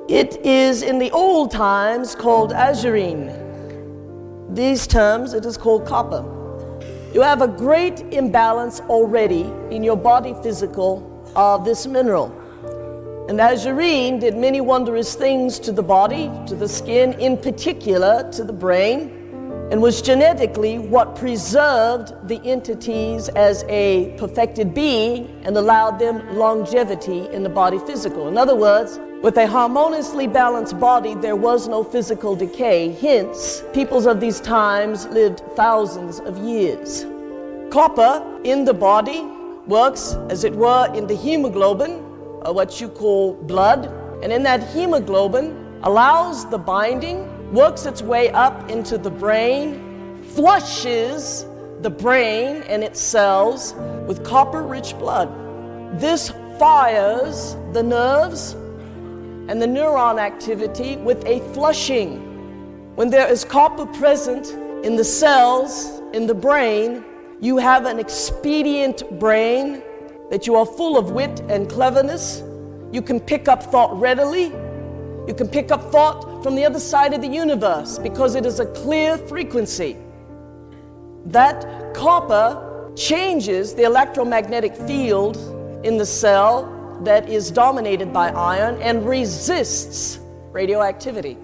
It is in the old times called azurine. These terms, it is called copper. You have a great imbalance already in your body physical of this mineral. And azurine did many wondrous things to the body, to the skin, in particular to the brain, and was genetically what preserved the entities as a perfected being and allowed them longevity in the body physical. In other words, with a harmoniously balanced body, there was no physical decay. Hence, peoples of these times lived thousands of years. Copper in the body works, as it were, in the hemoglobin, or what you call blood, and in that hemoglobin allows the binding, works its way up into the brain, flushes the brain and its cells with copper-rich blood. This fires the nerves and the neuron activity with a flushing. When there is copper present in the cells in the brain, you have an expedient brain, that you are full of wit and cleverness. You can pick up thought readily. You can pick up thought from the other side of the universe because it is a clear frequency. That copper changes the electromagnetic field in the cell that is dominated by iron and resists radioactivity.